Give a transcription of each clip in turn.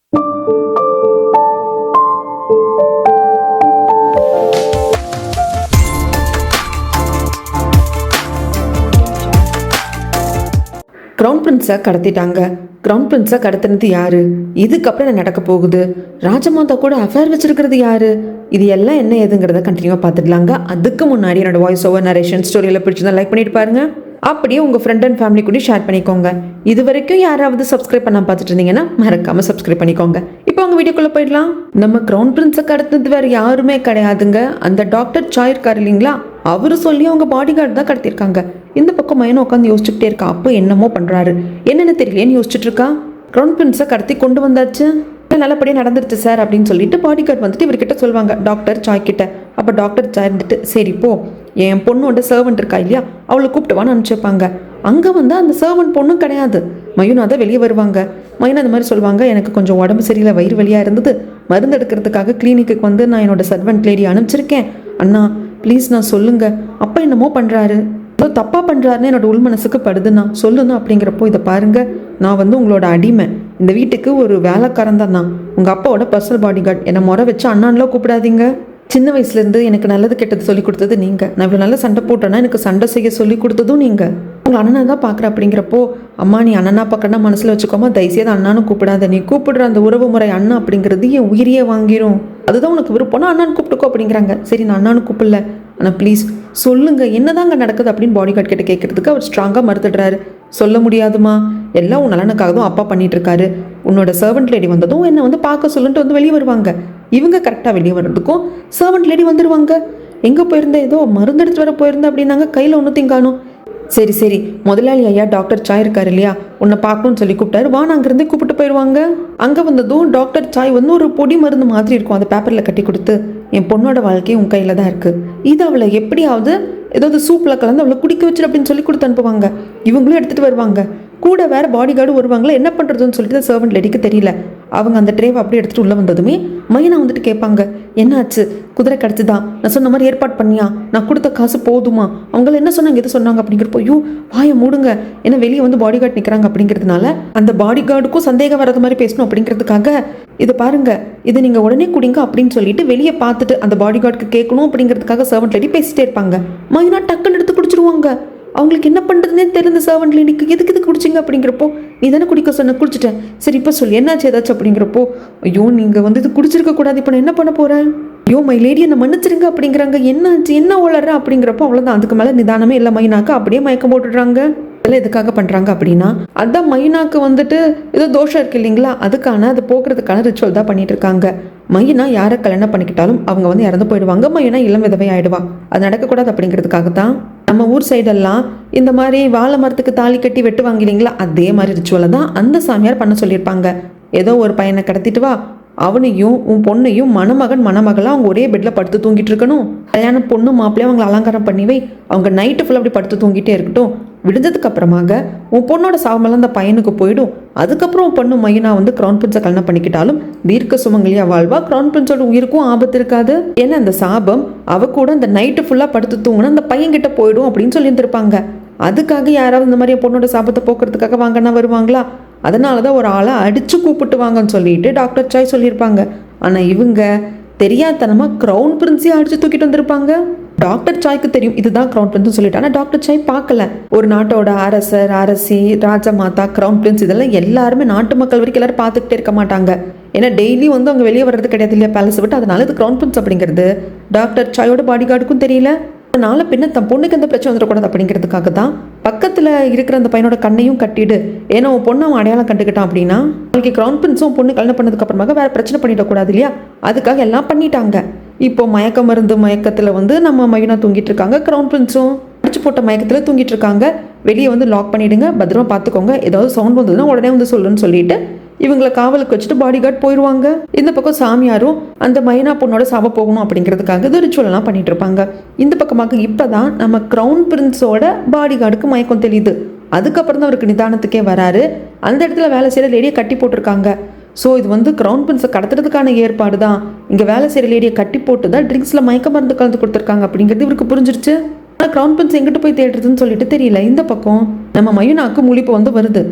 Crown பிரின்ஸை கடத்திட்டாங்க. Crown பிரின்ஸை கடத்தினது யாரு? இதுக்கப்புறம் என்ன நடக்க போகுது? ராஜமாதா கூட அஃபேர் வச்சிருக்கிறது யாரு? இது எல்லாம் என்ன ஏதுங்கிறத கண்டினியூவாக பார்த்துக்கலாங்க. அதுக்கு முன்னாடி என்னோட வாய்ஸ் ஓவர் நரேஷன் ஸ்டோரியில் பிடிச்சிருந்தா லைக் பண்ணிட்டு பாருங்க. அப்படியே உங்கள் ஃப்ரெண்ட் அண்ட் ஃபேமிலி கூட ஷேர் பண்ணிக்கோங்க. இது வரைக்கும் யாராவது சப்ஸ்கிரைப் பண்ண பார்த்துட்டு இருந்தீங்கன்னா மறக்காம சப்ஸ்கிரைப் பண்ணிக்கோங்க. இப்போ உங்கள் வீடியோக்குள்ளே போயிடலாம். நம்ம க்ரௌன் பிரின்ஸை கடத்தினது வேறு யாருமே கிடையாதுங்க. அந்த டாக்டர் சாய் இருக்கார் இல்லைங்களா, அவரு சொல்லி அவங்க பாடி கார்டு தான் கடத்திருக்காங்க. இந்த பக்கம் மையனை உட்காந்து யோசிச்சுக்கிட்டே இருக்கா. அப்போ என்னமோ பண்ணுறாரு, என்னென்ன தெரியலேன்னு யோசிச்சுட்டு இருக்கா. க்ரௌன் பிரின்ஸை கடத்தி கொண்டு வந்தாச்சு, நல்லபடியாக நடந்துருச்சு சார் அப்படின்னு சொல்லிட்டு பாடி கார்டு வந்துட்டு இவர்கிட்ட சொல்லுவாங்க, டாக்டர் சாய் கிட்ட. அப்போ டாக்டர் சாய் இருந்துட்டு, சரி போ, என் பொண்ணோட சர்வெண்ட் இருக்கா இல்லையா, அவளை கூப்பிட்டுவான்னு அனுப்பிச்சிருப்பாங்க. அங்கே வந்து அந்த சர்வெண்ட் பொண்ணும் கிடையாது, மையனா தான் வெளியே வருவாங்க. மையனா அந்த மாதிரி சொல்லுவாங்க, எனக்கு கொஞ்சம் உடம்பு சரியில்லை, வயிறு வலியாக இருந்தது, மருந்து எடுக்கிறதுக்காக கிளினிக்கு வந்து நான் என்னோட சர்வெண்ட் லேடி அனுப்பிச்சிருக்கேன், அண்ணா ப்ளீஸ் நான் சொல்லுங்க. அப்போ என்னமோ பண்ணுறாரு, ஏதோ தப்பாக பண்ணுறாருன்னு என்னோட உள் மனசுக்கு படுதுண்ணா, சொல்லுண்ணா. அப்படிங்கிறப்போ, இதை பாருங்க, நான் வந்து உங்களோட அடிமை, இந்த வீட்டுக்கு ஒரு வேலைக்காரன் தான் நான், உங்கள் அப்பாவோட பர்சனல் பாடி கார்டு, என்னை முறை வச்சு அண்ணான்லாம் கூப்பிடாதீங்க. சின்ன வயசுலேருந்து எனக்கு நல்லது கெட்டது சொல்லி கொடுத்தது நீங்கள், நான் இவ்வளோ நல்லா சண்டை போட்டேன்னா எனக்கு சண்டை செய்ய சொல்லி கொடுத்ததும் நீங்கள், உங்கள் அண்ணனை தான் பார்க்குறேன். அப்படிங்கிறப்போ, அம்மா நீ அண்ணனா பார்க்கறனா மனசில் வச்சுக்கோமா, தயவுசெய்து அண்ணான்னு கூப்பிடாத, நீ கூப்பிடுற அந்த உறவு முறை அண்ணா அப்படிங்கிறது என் உயிரியே வாங்கிரும், அதுதான் உனக்கு விருப்பம்னா அண்ணான்னு கூப்பிட்டுக்கோ அப்படிங்கிறாங்க. சரி நான் அண்ணான்னு கூப்பிடல, ஆனால் ப்ளீஸ் சொல்லுங்க என்னதாங்க நடக்குது அப்படின்னு பாடி கார்டு கிட்ட கேட்கறதுக்கு அவர் ஸ்ட்ராங்காக மறுத்துடுறாரு. சொல்ல முடியாதுமா, எல்லாம் உன் நலனுக்காக தான் அப்பா பண்ணிட்டு இருக்காரு, உன்னோட சர்வெண்ட் லேடி வந்ததும் என்னை வந்து பார்க்க சொல்லிட்டு வந்து வெளியே வருவாங்க. இவங்க கரெக்டாக வெளியே வர்றதுக்கும் சர்வெண்ட் லேடி வந்துடுவாங்க. எங்கே போயிருந்தேன், ஏதோ மருந்து எடுத்து வர போயிருந்தேன் அப்படின்னாங்க, கையில் ஒன்றுத்தையும் காணும். சரி சரி, முதலாளி ஐயா டாக்டர் சாய் இருக்காரு இல்லையா, உன்னை பார்க்கணும்னு சொல்லி கூப்பிட்டாரு, வா நான் அங்கேருந்தே கூப்பிட்டு போயிடுவாங்க. அங்கே வந்ததும் டாக்டர் சாய் வந்து ஒரு பொடி மருந்து மாதிரி இருக்கும், அதை பேப்பரில் கட்டி கொடுத்து, என் பொண்ணோட வாழ்க்கையும் உன் கையில் தான் இருக்குது, இது அவளை எப்படியாவது ஏதாவது சூப்பில் கலந்து அவளை குடிக்க வச்சிரு அப்படின்னு சொல்லி கொடுத்து அனுப்புவாங்க. இவங்களும் எடுத்துகிட்டு வருவாங்க, கூட வேறு பாடி கார்டு வருவாங்களா, என்ன பண்ணுறதுன்னு சொல்லிட்டு சர்வெண்ட் லேடிக்கு தெரியல. அவங்க அந்த ட்ரேவை அப்படியே எடுத்துகிட்டு உள்ளே வந்ததுமே மைனா வந்துட்டு கேட்பாங்க, என்னாச்சு, குதிரை கிடச்சிதான், நான் சொன்ன மாதிரி ஏற்பாடு பண்ணியா, நான் கொடுத்த காசு போதுமா, அவங்கள என்ன சொன்னாங்க எது சொன்னாங்க அப்படிங்கிறப்போ, ஐயோ வாயை மூடுங்க, ஏன்னா வெளியே வந்து பாடி கார்டு நிற்கிறாங்க அப்படிங்கிறதுனால அந்த பாடி கார்டுக்கும் சந்தேகம் வராத மாதிரி பேசணும் அப்படிங்கிறதுக்காக, இதை பாருங்க இதை நீங்கள் உடனே குடிங்க அப்படின்னு சொல்லிட்டு வெளியே பார்த்துட்டு அந்த பாடி கார்டுக்கு கேட்கணும் அப்படிங்கிறதுக்காக சர்வெண்ட் லேடி பேசிட்டே இருப்பாங்க. மைனா டக்குன்னு எடுத்து குடிச்சிருவாங்க. அவங்களுக்கு என்ன பண்ணுறதுனே தெரிந்த சர்வெண்ட் லேடிக்கு எதுக்கு குடிச்சிங்க அப்படிங்கிறப்போ, நீ தானே குடிக்க சொன்ன, குடிச்சிட்டேன், சரி இப்போ சொல்லி என்னாச்சு ஏதாச்சும் அப்படிங்கிறப்போ, ஐயோ நீங்கள் வந்து இது குடிச்சிருக்க கூடாது, இப்போ நான் என்ன பண்ண போகிறேன், ஐயோ மை லேடி என்னை மன்னிச்சிருங்க அப்படிங்கிறாங்க. என்னாச்சு என்ன உளற அப்படிங்கிறப்போ, அவ்வளோதான், அதுக்கு மேலே நிதானமே இல்லை மைனாக்கு, அப்படியே மயக்கம் போட்டுடுறாங்க. இதெல்லாம் எதுக்காக பண்ணுறாங்க அப்படின்னா, அதான் மைனாக்கு வந்துட்டு ஏதோ தோஷம் இருக்குது இல்லைங்களா, அதுக்கான அது போக்குறதுக்கான ரிச்சுவல் தான் பண்ணிட்டு இருக்காங்க. மைனா யாரை கல்யாணம் பண்ணிக்கிட்டாலும் அவங்க வந்து இறந்து போயிடுவாங்க, மைனா இளம் விதவை ஆயிடுவா, அது நடக்கக்கூடாது அப்படிங்கிறதுக்காக தான் நம்ம ஊர் சைடெல்லாம் இந்த மாதிரி வாழை மரத்துக்கு தாலி கட்டி வெட்டுவாங்க இல்லைங்களா, அதே மாதிரி ரிச்சுவலை தான் அந்த சாமியார் பண்ண சொல்லியிருப்பாங்க. ஏதோ ஒரு பையனை கடத்திட்டு வா, அவனையும் உன் பொண்ணையும் மணமகன் மணமகளாக அவங்க ஒரே பெட்டில் படுத்து தூங்கிட்டு இருக்கணும், கல்யாண பொண்ணு மாப்பிள்ளையும் அவங்களை அலங்காரம் பண்ணி வை, அவங்க நைட்டு ஃபுல்லாக அப்படி படுத்து தூங்கிட்டே இருக்கட்டும், விடுஞ்சதுக்கு அப்புறமாக உன் பொண்ணோட சாவமெல்லாம் அந்த பையனுக்கு போயிடும், அதுக்கப்புறம் உன் பொண்ணு மையனா வந்து க்ரௌன் பிரின்ஸை கல்யாணம் பண்ணிக்கிட்டாலும் தீர்க்க சுமங்கலியா வாழ்வா, க்ரௌன் பிரின்ஸோட உயிருக்கும் ஆபத்து இருக்காது, ஏன்னா அந்த சாபம் அவ கூட அந்த நைட்டு ஃபுல்லாக படுத்து தூங்கினா அந்த பையன்கிட்ட போயிடும் அப்படின்னு சொல்லியிருந்திருப்பாங்க. அதுக்காக யாராவது இந்த மாதிரி என் பொண்ணோட சாபத்தை போக்குறதுக்காக வாங்கன்னா வருவாங்களா, அதனால தான் ஒரு ஆளை அடித்து கூப்பிட்டு வாங்கன்னு சொல்லிட்டு டாக்டர் சாய் சொல்லியிருப்பாங்க. ஆனால் இவங்க தெரியாதனமாக க்ரௌன் பிரின்ஸையே அடித்து தூக்கிட்டு வந்திருப்பாங்க. டாக்டர் சாய்க்கு தெரியும் இதுதான் க்ரௌன் பிரின்ஸ் சொல்லிட்டு, ஆனால் டாக்டர் சாய் பார்க்கல. ஒரு நாட்டோட அரசர், அரசி, ராஜமாதா, க்ரௌன் பிரின்ஸ் இதெல்லாம் எல்லாருமே நாட்டு மக்கள் வரைக்கும் எல்லாரும் பார்த்துக்கிட்டே இருக்க மாட்டாங்க, ஏன்னா டெய்லி வந்து அவங்க வெளியே வர்றது கிடையாது இல்லையா பேலஸ் விட்டு, அதனால இது க்ரௌன் பிரின்ஸ் அப்படிங்கிறது டாக்டர் சாயோட பாடி கார்டுக்கும் தெரியல. அதனால பின்ன தன் பொண்ணுக்கு எந்த பிரச்சனை வந்துடக்கூடாது அப்படிங்கிறதுக்காக தான் பக்கத்தில் இருக்கிற அந்த பையனோட கண்ணையும் கட்டிடு, ஏன்னா உன் பொண்ணு அவன் அடையாளம் கண்டுக்கிட்டான் அப்படின்னா அவங்களுக்கு க்ரௌன் பிரின்ஸும் பொண்ணு கல்யாணம் பண்ணதுக்கு அப்புறமாக வேற பிரச்சனை பண்ணிடக்கூடாது இல்லையா, அதுக்காக எல்லாம் பண்ணிட்டாங்க. இப்போ மயக்க மருந்து மயக்கத்தில் வந்து நம்ம மைனா தூங்கிட்டு இருக்காங்க, க்ரௌன் பிரின்ஸும் அடிச்சு போட்ட மயக்கத்தில் தூங்கிட்டு இருக்காங்க. வெளியே வந்து லாக் பண்ணிடுங்க, பத்திரமா பார்த்துக்கோங்க, ஏதாவது சவுண்ட் வந்ததுன்னா உடனே வந்து சொல்லுன்னு சொல்லிட்டு இவங்களை காவலுக்கு வச்சுட்டு பாடி கார்டு போயிடுவாங்க. இந்த பக்கம் சாமியாரும் அந்த மைனா பொண்ணோட சாவ போகணும் அப்படிங்கிறதுக்காக இது ரிச்சுவல்லாம் பண்ணிட்டு இருப்பாங்க. இந்த பக்கமாக இப்போதான் நம்ம க்ரௌன் பிரின்ஸோட பாடி கார்டுக்கு மயக்கம் தெரியுது. அதுக்கப்புறம் தான் அவருக்கு நிதானத்துக்கே வராரு. அந்த இடத்துல வேலை செய்கிற லேடியை கட்டி போட்டிருக்காங்க. ஸோ இது வந்து க்ரௌன் பிரின்ஸை கடத்துறதுக்கான ஏற்பாடு தான், இங்கே வேலை செய்கிற லேடியை கட்டி போட்டு தான் ட்ரிங்க்ஸில் மயக்க மருந்து கலந்து கொடுத்துருக்காங்க அப்படிங்கிறது இவருக்கு புரிஞ்சிருச்சு. ஆனால் கிரவுன் பிரின்ஸ் எங்கிட்ட போய் தேடுறதுன்னு சொல்லிட்டு தெரியல. இந்த பக்கம் நம்ம மயுனாக்கு முழிப்பு வருது.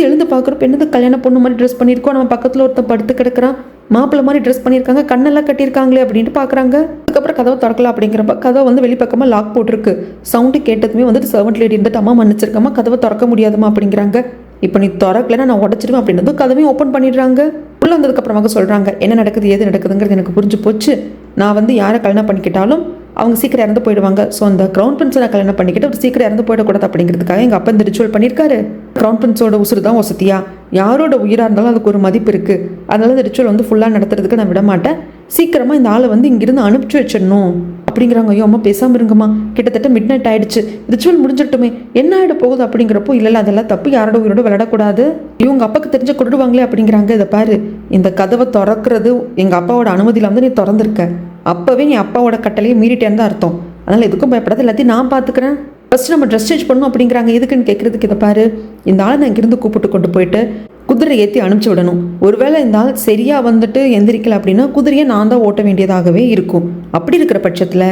எழுந்து பார்க்குறப்ப என்னது கல்யாண பொண்ணு மாதிரி ட்ரெஸ் பண்ணியிருக்கோம், நம்ம பக்கத்தில் ஒருத்தன் படுத்து கிடக்குறான், மாப்பிள்ளை மாதிரி ட்ரெஸ் பண்ணியிருக்காங்க, கண்ணெல்லாம் கட்டியிருக்காங்களே அப்படின்ட்டு பார்க்குறாங்க. அதுக்கப்புறம் கதவை திறக்கலாம் அப்படிங்கிறப்ப கதவை வெளிப்பக்கமாக லாக் போட்டிருக்கு. சவுண்டு கேட்டதுமே சர்வெண்ட் லேடி இருந்துட்டு அம்மா மன்னிச்சிருக்கம்மா, கதவை திறக்க முடியாதுமா அப்படிங்கிறாங்க. இப்போ நீ திறக்கலைன்னா நான் உடச்சிடுவேன் அப்படின்னதும் கதவையும் ஓப்பன் பண்ணிடுறாங்க. உள்ளே வந்ததுக்கப்புறமாக சொல்கிறாங்க, என்ன நடக்குது ஏது நடக்குதுங்கிறது எனக்கு புரிஞ்சு போச்சு. நான் யாரை கல்யாணம் பண்ணிக்கிட்டாலும் அவங்க சீக்கிரம் இறந்து போயிடுவாங்க. ஸோ அந்த கிரவுன் பிரின்ஸை நான் கல்யாணம் பண்ணிக்கிட்டு ஒரு சீக்கிரம் இறந்து போயிடக்கூடாது அப்படிங்கிறதுக்காக எங்கள் அப்பா இந்த ரிச்சுவல் பண்ணியிருக்காரு. கிரவுன் பிரின்ஸோட உசுறு தான் வசதியா, யாரோட உயிராக இருந்தாலும் அதுக்கு ஒரு மதிப்பு இருக்குது. அதனால இந்த ரிச்சுவல் ஃபுல்லாக நடத்துறதுக்கு நான் விட மாட்டேன். சீக்கிரமாக இந்த ஆளை இங்கிருந்து அனுப்பிச்சு வச்சிடணும் அப்படிங்கிறாங்க. ஐயோ அம்மா பேசாமல் இருங்கம்மா, கிட்டத்தட்ட மிட் நைட் ஆயிடுச்சு, ரிச்சுவல் முடிஞ்சிட்டுமே, என்ன ஆகிட போகுது அப்படிங்கிறப்போ இல்லை அதெல்லாம் தப்பு, யாரோட உயிரோட விளையாடக்கூடாது, இவங்க அப்பாவுக்கு தெரிஞ்ச கொடுடுவாங்களே அப்படிங்கிறாங்க. இதை பாரு, இந்த கதவை திறக்கிறது எங்கள் அப்பாவோட அனுமதியில் நீ திறந்துருக்க, அப்போவே நீ அப்பாவோட கட்டளையை மீறிட்டேன்னு தான் அர்த்தம். அதனால் எதுக்கும் பயப்படாத, எல்லாத்தையும் நான் பார்த்துக்கிறேன். ஃபஸ்ட்டு நம்ம ட்ரெஸ் சேஞ்ச் பண்ணணும் அப்படிங்கிறாங்க. எதுக்குன்னு கேட்குறதுக்கு இதை பாரு, இந்த ஆளை நான் இங்கிருந்து கூப்பிட்டு கொண்டு போயிட்டு குதிரை ஏற்றி அனுப்பிச்சி விடணும். ஒருவேளை இந்த ஆள் சரியாக எந்திரிக்கல அப்படின்னா குதிரையை நான் தான் ஓட்ட வேண்டியதாகவே இருக்கும். அப்படி இருக்கிற பட்சத்தில்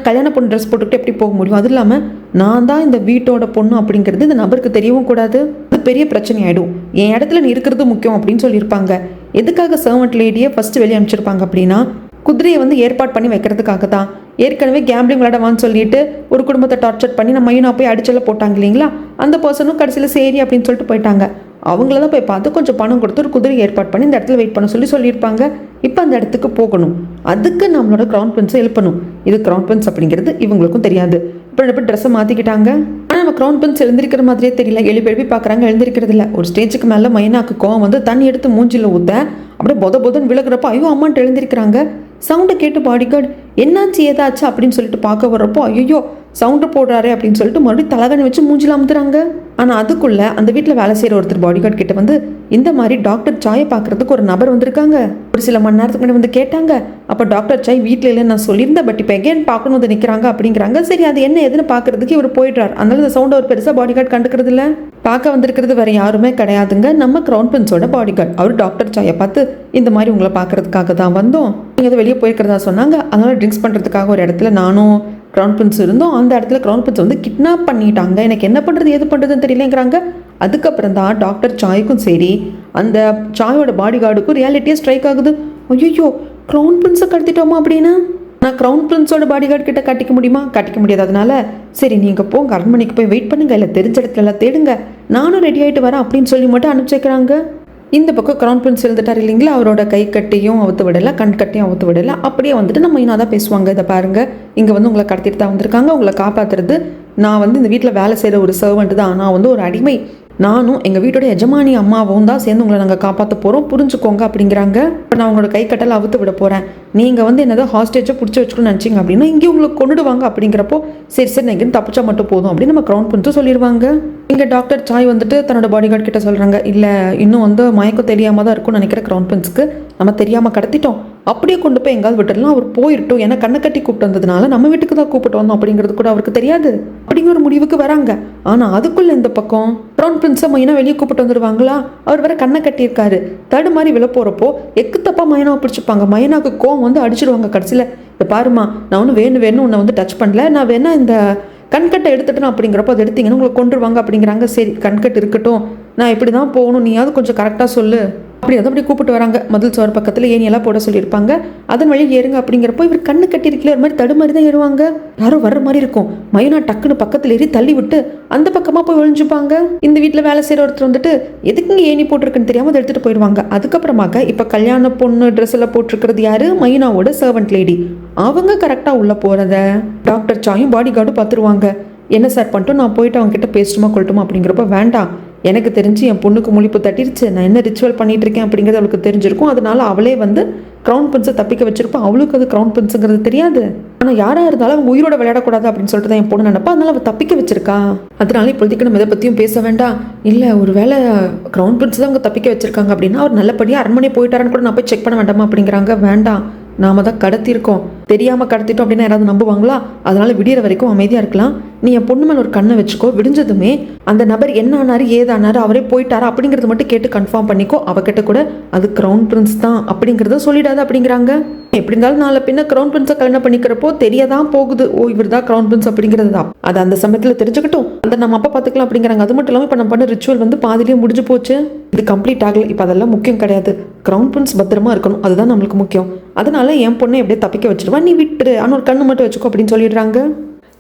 கல்யாண பொண்ணு ட்ரெஸ் போட்டுக்கிட்டு எப்படி போக முடியும்? அது இல்லாமல் நான் தான் இந்த வீட்டோட பொண்ணு அப்படிங்கிறது இந்த நபருக்கு தெரியவும் கூடாது. அது பெரிய பிரச்சனை ஆகிடும். என் இடத்துல நீ இருக்கிறது முக்கியம் அப்படின்னு சொல்லியிருப்பாங்க. எதுக்காக சர்வெண்ட் லேடியை ஃபஸ்ட்டு வெளியே அனுப்பிச்சிருப்பாங்க அப்படின்னா குதிரையை ஏற்பாடு பண்ணி வைக்கிறதுக்காக தான். ஏற்கனவே கேம்பிளிங் விளையாடவான்னு சொல்லிட்டு ஒரு குடும்பத்தை டார்ச்சர் பண்ணி நம்ம மையனா போய் அடிச்செல்லாம் போட்டாங்க இல்லைங்களா, அந்த பர்சனும் கடைசியில் சரி அப்படின்னு சொல்லிட்டு போயிட்டாங்க. அவங்கள தான் போய் பார்த்து கொஞ்சம் பணம் கொடுத்து ஒரு குதிரை ஏற்பாடு பண்ணி இந்த இடத்துல வெயிட் பண்ண சொல்லியிருப்பாங்க. இப்போ அந்த இடத்துக்கு போகணும், அதுக்கு நம்மளோட கிரவுன் பிரின்ஸை எழுப்பணும். இது கிரவுன் பிரின்ஸ் அப்படிங்கிறது இவங்களுக்கும் தெரியாது. இப்போ ட்ரெஸ்ஸை மாற்றிக்கிட்டாங்க. ஆனால் நம்ம கிரவுன் பிரின்ஸ் எழுந்திருக்கிற மாதிரியே தெரியல. எழுப்பி பார்க்குறாங்க, எழுந்திருக்கிறது இல்லை. ஒரு ஸ்டேஜுக்கு மேலே மைனாக்கு கோவம் தண்ணி எடுத்து மூஞ்சில் ஊற்ற அப்படியே பொதன்னு விழுகிறப்போ ஐயோ அம்மான்ட்டு எழுந்திருக்கிறாங்க. சவுண்டை கேட்டு பாடிகார்டு என்னாச்சு ஏதாச்சு அப்படின்னு சொல்லிட்டு பார்க்க வர்றப்போ ஐயோ சவுண்டு போடுறாரு அப்படின்னு சொல்லிட்டு மறுபடியும் தலகாணி வச்சு மூஞ்சில் அமுத்துறாங்க. ஆனால் அதுக்குள்ளே அந்த வீட்டில் வேலை செய்கிற ஒருத்தர் பாடிகார்டு கிட்ட இந்த மாதிரி டாக்டர் சாயை பார்க்குறதுக்கு ஒரு நபர் வந்திருக்காங்க, ஒரு சில மணி நேரத்துக்கு முன்னாடி கேட்டாங்க. அப்போ டாக்டர் சாய் வீட்டில் இல்லைன்னு நான் சொல்லியிருந்தேன், பட் இப்போ எகேன் பார்க்கணும் நிற்கிறாங்க அப்படிங்கிறாங்க. சரி அது என்ன எதுன்னு பார்க்குறதுக்கு இவர் போயிடுறாரு. அதனால இந்த சவுண்டை ஒரு பெருசாக பாடிகார்டு கண்டுக்கிறது இல்லை. பார்க்க வந்திருக்கிறது வேறு யாருமே கிடையாதுங்க, நம்ம கிரவுன் பிரின்ஸோட பாடிகார்டு. அவர் டாக்டர் சாயை பார்த்து இந்த மாதிரி உங்களை பார்க்குறதுக்காக தான் வந்தோம், நீங்கள் வெளியே போயிருக்கிறதா சொன்னாங்க. அதனால் ட்ரிங்க்ஸ் பண்ணுறதுக்காக ஒரு இடத்துல நானும் கிரவுன் பிரின்ஸ் இருந்தோம். அந்த இடத்துல கிரவுன் பிரின்ஸ் கிட்னாப் பண்ணிட்டாங்க, எனக்கு என்ன பண்ணுறது எது பண்ணுறதுன்னு தெரியலங்கிறாங்க. அதுக்கப்புறம் தான் டாக்டர் சாய்க்கும் சரி அந்த சாயோட பாடிகார்டுக்கும் ரியாலிட்டியே ஸ்ட்ரைக் ஆகுது. ஐயோ கிரவுன் பிரின்ஸை கடத்திட்டோமா அப்படின்னு. நான் கிரவுன் பிரின்ஸோட பாடிகார்டு கிட்ட கட்டிக்க முடியுமா? கட்டிக்க முடியாது. அதனால சரி நீங்கள் போங்க, அரண்மனைக்கு போய் வெயிட் பண்ணுங்க, இல்லை தெரிஞ்ச இடத்துல எல்லாம் தேடுங்க, நானும் ரெடி ஆகிட்டு வரேன் அப்படின்னு சொல்லி மட்டும் அனுப்பிச்சி வைக்கிறாங்க. இந்த பக்கம் கிரவுன் பிரின்ஸ் எழுந்துட்டார் இல்லைங்களா, அவரோட கை கட்டியும் அவுத்து விடலை, கண் கட்டியும் அவுத்து விடலை. அப்படியே நம்ம இன்னும் தான் பேசுவாங்க. இதை பாருங்கள், இங்கே உங்களை கடத்திட்டு தான் வந்திருக்காங்க, உங்களை காப்பாற்றுறது நான் இந்த வீட்டில் வேலை செய்கிற ஒரு சர்வெண்ட் தான், நான் ஒரு அடிமை, நானும் எங்கள் வீட்டோட எஜமானி அம்மாவும் தான் சேர்ந்து உங்களை நாங்கள் காப்பாற்ற போகிறோம், புரிஞ்சுக்கோங்க அப்படிங்கிறாங்க. இப்போ நான் உங்களோட கை கட்டலை அவுத்து விட போகிறேன், நீங்கள் என்னதான் ஹாஸ்டேஜை பிடிச்சி வச்சுக்கணும்னு நினச்சிங்க அப்படின்னா இங்கே உங்களுக்கு கொண்டுடுவாங்க அப்படிங்கிறப்போ சரி நான் இங்கேருந்து தப்பிச்சா மட்டும் போதும் அப்படின்னு நம்ம கிரவுன் பிரின்ஸும் சொல்லிடுவாங்க. இங்கே டாக்டர் சாய் தன்னோட பாடிகார்டு கிட்ட சொல்கிறாங்க, இல்லை இன்னும் மயக்கம் தெரியாமல் தான் இருக்கும்னு நினைக்கிற கிரவுன் பிரின்ஸுக்கு நம்ம தெரியாமல் கடத்திட்டோம், அப்படியே கொண்டு போய் எங்காவது விட்டுடலாம், அவர் போயிட்டோம், ஏன்னா கண்ணை கட்டி கூப்பிட்டு வந்ததுனால நம்ம வீட்டுக்கு தான் கூப்பிட்டு வந்தோம் அப்படிங்கிறது கூட அவருக்கு தெரியாது அப்படிங்கிற ஒரு முடிவுக்கு வராங்க. ஆனால் அதுக்குள்ளே இந்த பக்கம் கிரவுன் பிரின்ஸை மைனா வெளியே கூப்பிட்டு வந்துடுவாங்களா, அவர் வேற கண்ணை கட்டியிருக்காரு, தடு மாதிரி விழ போகிறப்போ எக்கு தப்பா மைனாவை பிடிச்சிப்பாங்க. மைனாவுக்கு கோவம் அடிச்சிடுவாங்க. கடைசியில் இந்த பாருமா நான் ஒன்றும் வேணும் உன்னை டச் பண்ணல, நான் வேணா இந்த கண்கட்டை எடுத்துட்டேன் அப்படிங்கிறப்போ அதை எடுத்தீங்கன்னா உங்களை கொண்டுருவாங்க அப்படிங்கிறாங்க. சரி கண்கட்டு இருக்கட்டும், நான் இப்படி தான் போகணும், நீயாவது கொஞ்சம் கரெக்டாக சொல்லு அப்படி கூப்பிட்டு வராங்க. மதில் சோறு பக்கத்தில் ஏனியெல்லாம் போட சொல்லியிருப்பாங்க, அதன் வழி ஏறுங்க அப்படிங்கிறப்போ இவர் கண்ணு கட்டியிருக்கல ஒரு மாதிரி தடுமாறி தான் ஏறுவாங்க. யாரோ வர்ற மாதிரி இருக்கும். மைனா டக்குன்னு பக்கத்தில் ஏறி தள்ளி விட்டு அந்த பக்கமாக போய் ஒழிஞ்சுப்பாங்க. இந்த வீட்டில் வேலை செய்கிற ஒருத்தர் எதுக்குங்க ஏணி போட்டிருக்குன்னு தெரியாமல் அதை எடுத்துகிட்டு போயிடுவாங்க. அதுக்கப்புறமாக இப்போ கல்யாண பொண்ணு ட்ரெஸ் எல்லாம் போட்டிருக்கிறது யாரு? மைனாவோட சர்வெண்ட் லேடி. அவங்க கரெக்டாக உள்ள போகிறத டாக்டர் சாயும் பாடி கார்டும் பார்த்துருவாங்க. என்ன சார் பண்ணிட்டோம், நான் போயிட்டு அவங்க கிட்ட பேசட்டுமா கொள்ளட்டுமா அப்படிங்கிறப்ப வேண்டாம், எனக்கு தெரிஞ்சு என் பொண்ணுக்கு முழிப்பு தட்டிருச்சு, நான் என்ன ரிச்சுவல் பண்ணிட்டு இருக்கேன் அப்படிங்கிறது அவளுக்கு தெரிஞ்சிருக்கும், அதனால அவளே கிரவுன் பிரின்ஸை தப்பிக்க வச்சிருப்பா, அவளுக்கு அது கிரவுன் பிரின்ஸுங்கிறது தெரியாது. ஆனால் யாராக இருந்தாலும் அவங்க உயிரோட விளையாடக்கூடாது அப்படின்னு சொல்லிட்டு தான் என் பொண்ணு நினைப்பா, அதனால அவள் தப்பிக்க வச்சிருக்கா, அதனால இப்போதைக்கு நம்ம இதை பற்றியும் பேச வேண்டாம். இல்லை ஒரு வேளை கிரவுன் பிரின்ஸ் தான் அவங்க தப்பிக்க வச்சிருக்காங்க அப்படின்னா அவர் நல்லபடியாக அரண்மனை போயிட்டாரான்னு கூட நான் போய் செக் பண்ண வேண்டாமா அப்படிங்கிறாங்க. வேண்டாம், நாம தான் கடத்திருக்கோம், தெரியாமல் கடத்திட்டோம் அப்படின்னா யாராவது நம்புவாங்களா? அதனால விடியற வரைக்கும் அமைதியாக இருக்கலாம். நீ என் பொண்ணு மேலே ஒரு கண்ணை வச்சுக்கோ, விடிஞ்சதுமே அந்த நபர் என்ன ஆனாரு ஏதானாரு அவரே போயிட்டாரா அப்படிங்கிறது மட்டும் கேட்டு கன்ஃபார்ம் பண்ணிக்கோ. அவகிட்ட கூட அது கிரவுன் பிரின்ஸ் தான் அப்படிங்கிறத சொல்லிடாது அப்படிங்கிறாங்க. எப்படி இருந்தாலும் நாளை பின்ன கிரவுன் பிரின்ஸை கல்யாணம் பண்ணிக்கிறப்போ தெரியதான் போகுது, ஓ இவர் தான் கிரவுன் பிரின்ஸ் அப்படிங்கிறது தான். அது அந்த சமயத்தில் தெரிஞ்சுக்கிட்டும், அந்த நம்ம அப்பா பார்த்துக்கலாம் அப்படிங்கிறாங்க. அது மட்டும் இல்லாமல் இப்போ நம்ம பண்ண ரிச்சுவல் வந்து பாதிலேயே முடிஞ்சு போச்சு, இது கம்ப்ளீட் ஆகலை. இப்போ அதெல்லாம் முக்கியம் கிடையாது, கிரவுன் பிரின்ஸ் பத்திரமா இருக்கணும், அதுதான் நம்மளுக்கு முக்கியம். அதனால என் பொண்ணை எப்படியே தப்பிக்க வச்சிருவா, நீ விட்டுரு, ஆனால் ஒரு கண்ணு மட்டும் வச்சுக்கோ அப்படின்னு சொல்லிடுறாங்க.